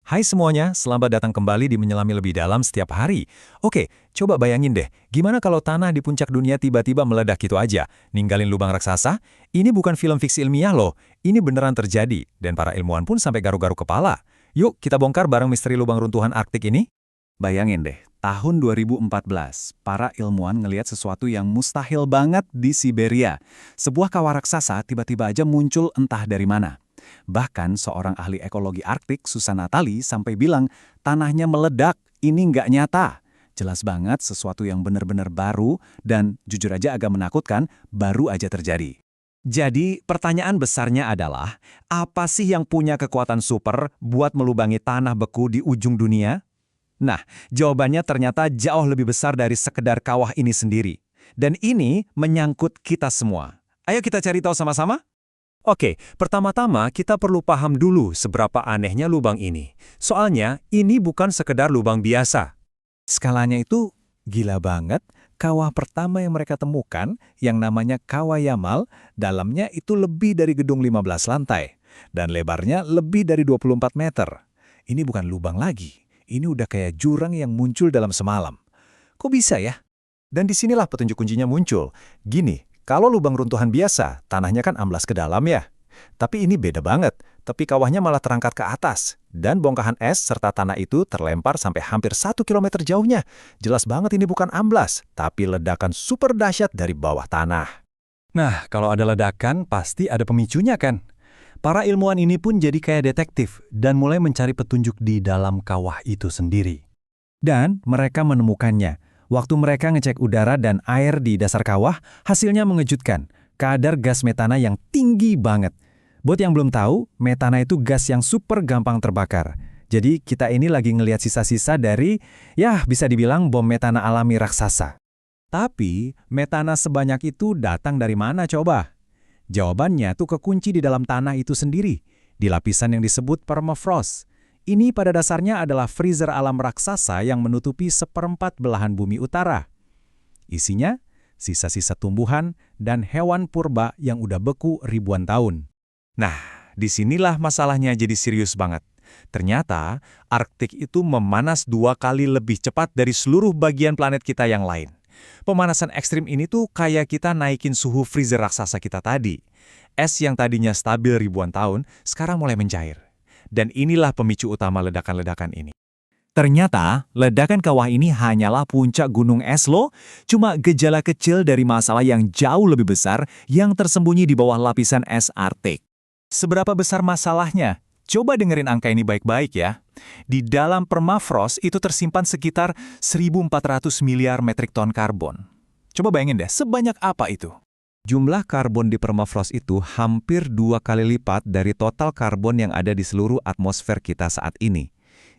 Hai semuanya, selamat datang kembali di Menyelami Lebih Dalam setiap hari. Oke, coba bayangin deh, gimana kalau tanah di puncak dunia tiba-tiba meledak gitu aja, ninggalin lubang raksasa? Ini bukan film fiksi ilmiah loh, ini beneran terjadi, dan para ilmuwan pun sampai garu-garu kepala. Yuk, kita bongkar bareng misteri lubang runtuhan Arktik ini. Bayangin deh, tahun 2014, para ilmuwan ngelihat sesuatu yang mustahil banget di Siberia. Sebuah kawah raksasa tiba-tiba aja muncul entah dari mana. Bahkan seorang ahli ekologi Arktik, Susan Natali, sampai bilang tanahnya meledak, ini nggak nyata. Jelas banget sesuatu yang benar-benar baru dan jujur aja agak menakutkan, baru aja terjadi. Jadi, pertanyaan besarnya adalah, apa sih yang punya kekuatan super buat melubangi tanah beku di ujung dunia? Nah, jawabannya ternyata jauh lebih besar dari sekedar kawah ini sendiri. Dan ini menyangkut kita semua. Ayo kita cari tahu sama-sama? Oke, pertama-tama kita perlu paham dulu seberapa anehnya lubang ini. Soalnya, ini bukan sekedar lubang biasa. Skalanya itu gila banget. Kawah pertama yang mereka temukan, yang namanya Kawah Yamal, dalamnya itu lebih dari gedung 15 lantai. Dan lebarnya lebih dari 24 meter. Ini bukan lubang lagi. Ini udah kayak jurang yang muncul dalam semalam. Kok bisa ya? Dan disinilah petunjuk kuncinya muncul. Gini, kalau lubang runtuhan biasa, tanahnya kan amblas ke dalam ya. Tapi ini beda banget, tepi kawahnya malah terangkat ke atas. Dan bongkahan es serta tanah itu terlempar sampai hampir 1 kilometer jauhnya. Jelas banget ini bukan amblas, tapi ledakan super dahsyat dari bawah tanah. Nah, kalau ada ledakan, pasti ada pemicunya kan? Para ilmuwan ini pun jadi kayak detektif dan mulai mencari petunjuk di dalam kawah itu sendiri. Dan mereka menemukannya. Waktu mereka ngecek udara dan air di dasar kawah, hasilnya mengejutkan. Kadar gas metana yang tinggi banget. Buat yang belum tahu, metana itu gas yang super gampang terbakar. Jadi kita ini lagi ngelihat sisa-sisa dari, ya bisa dibilang bom metana alami raksasa. Tapi metana sebanyak itu datang dari mana coba? Jawabannya tuh kekunci di dalam tanah itu sendiri, di lapisan yang disebut permafrost. Ini pada dasarnya adalah freezer alam raksasa yang menutupi 1/4 belahan bumi utara. Isinya, sisa-sisa tumbuhan dan hewan purba yang udah beku ribuan tahun. Nah, disinilah masalahnya jadi serius banget. Ternyata, Arktik itu memanas 2 kali lebih cepat dari seluruh bagian planet kita yang lain. Pemanasan ekstrim ini tuh kayak kita naikin suhu freezer raksasa kita tadi. Es yang tadinya stabil ribuan tahun, sekarang mulai mencair. Dan inilah pemicu utama ledakan-ledakan ini. Ternyata, ledakan kawah ini hanyalah puncak gunung es loh, cuma gejala kecil dari masalah yang jauh lebih besar yang tersembunyi di bawah lapisan es Arktik. Seberapa besar masalahnya? Coba dengerin angka ini baik-baik ya. Di dalam permafrost itu tersimpan sekitar 1.400 miliar metrik ton karbon. Coba bayangin deh, sebanyak apa itu? Jumlah karbon di permafrost itu hampir 2 kali lipat dari total karbon yang ada di seluruh atmosfer kita saat ini.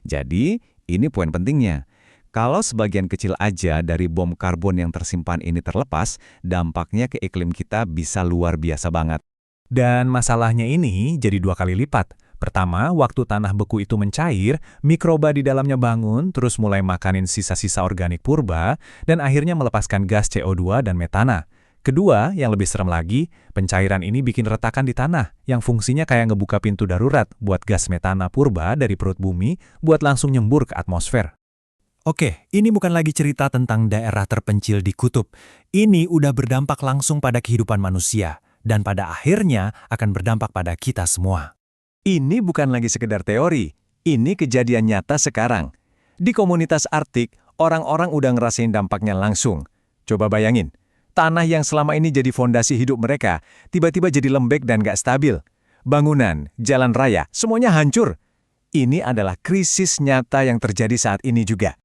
Jadi, ini poin pentingnya. Kalau sebagian kecil aja dari bom karbon yang tersimpan ini terlepas, dampaknya ke iklim kita bisa luar biasa banget. Dan masalahnya ini jadi 2 kali lipat. Pertama, waktu tanah beku itu mencair, mikroba di dalamnya bangun, terus mulai makanin sisa-sisa organik purba, dan akhirnya melepaskan gas CO2 dan metana. Kedua, yang lebih serem lagi, pencairan ini bikin retakan di tanah, yang fungsinya kayak ngebuka pintu darurat buat gas metana purba dari perut bumi buat langsung nyembur ke atmosfer. Oke, ini bukan lagi cerita tentang daerah terpencil di kutub. Ini udah berdampak langsung pada kehidupan manusia, dan pada akhirnya akan berdampak pada kita semua. Ini bukan lagi sekedar teori, ini kejadian nyata sekarang. Di komunitas Arktik, orang-orang udah ngerasain dampaknya langsung. Coba bayangin, tanah yang selama ini jadi fondasi hidup mereka, tiba-tiba jadi lembek dan gak stabil. Bangunan, jalan raya, semuanya hancur. Ini adalah krisis nyata yang terjadi saat ini juga.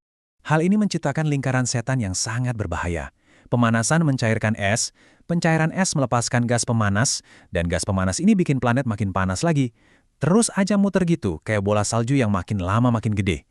Hal ini menciptakan lingkaran setan yang sangat berbahaya. Pemanasan mencairkan es, pencairan es melepaskan gas pemanas, dan gas pemanas ini bikin planet makin panas lagi. Terus aja muter gitu, kayak bola salju yang makin lama makin gede.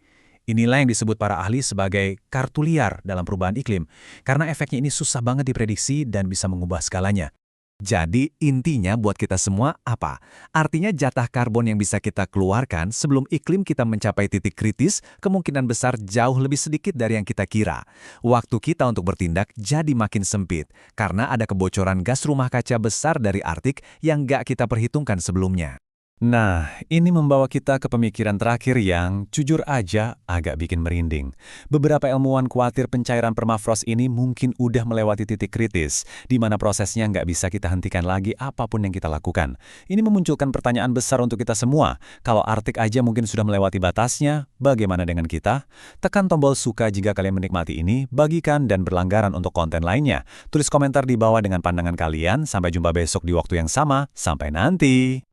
Inilah yang disebut para ahli sebagai kartu liar dalam perubahan iklim, karena efeknya ini susah banget diprediksi dan bisa mengubah skalanya. Jadi intinya buat kita semua apa? Artinya jatah karbon yang bisa kita keluarkan sebelum iklim kita mencapai titik kritis kemungkinan besar jauh lebih sedikit dari yang kita kira. Waktu kita untuk bertindak jadi makin sempit, karena ada kebocoran gas rumah kaca besar dari Arktik yang nggak kita perhitungkan sebelumnya. Nah, ini membawa kita ke pemikiran terakhir yang, jujur aja, agak bikin merinding. Beberapa ilmuwan khawatir pencairan permafrost ini mungkin udah melewati titik kritis, di mana prosesnya nggak bisa kita hentikan lagi apapun yang kita lakukan. Ini memunculkan pertanyaan besar untuk kita semua. Kalau Arktik aja mungkin sudah melewati batasnya, bagaimana dengan kita? Tekan tombol suka jika kalian menikmati ini, bagikan dan berlanggaran untuk konten lainnya. Tulis komentar di bawah dengan pandangan kalian, sampai jumpa besok di waktu yang sama, sampai nanti!